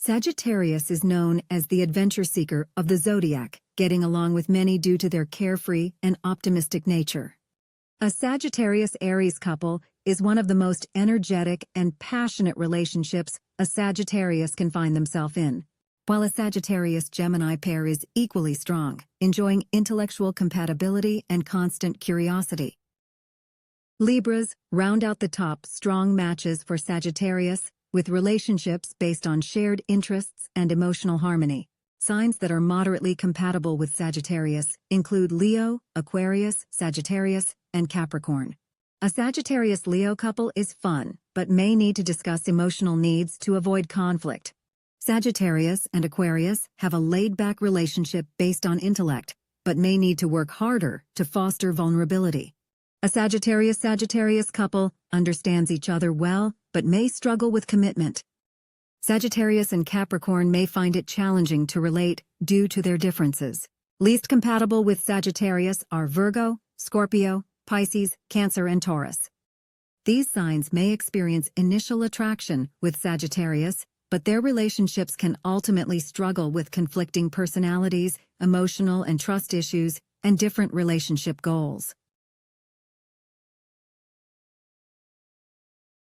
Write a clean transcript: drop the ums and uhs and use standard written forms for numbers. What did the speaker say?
Sagittarius is known as the adventure seeker of the zodiac, getting along with many due to their carefree and optimistic nature. A Sagittarius-Aries couple is one of the most energetic and passionate relationships a Sagittarius can find themselves in, while a Sagittarius-Gemini pair is equally strong, enjoying intellectual compatibility and constant curiosity. Libras round out the top strong matches for Sagittarius, with relationships based on shared interests and emotional harmony. Signs that are moderately compatible with Sagittarius include Leo, Aquarius, Sagittarius, and Capricorn. A Sagittarius-Leo couple is fun, but may need to discuss emotional needs to avoid conflict. Sagittarius and Aquarius have a laid-back relationship based on intellect, but may need to work harder to foster vulnerability. A Sagittarius-Sagittarius couple understands each other well, but may struggle with commitment. Sagittarius and Capricorn may find it challenging to relate due to their differences. Least compatible with Sagittarius are Virgo, Scorpio, Pisces, Cancer, and Taurus. These signs may experience initial attraction with Sagittarius, but their relationships can ultimately struggle with conflicting personalities, emotional and trust issues, and different relationship goals.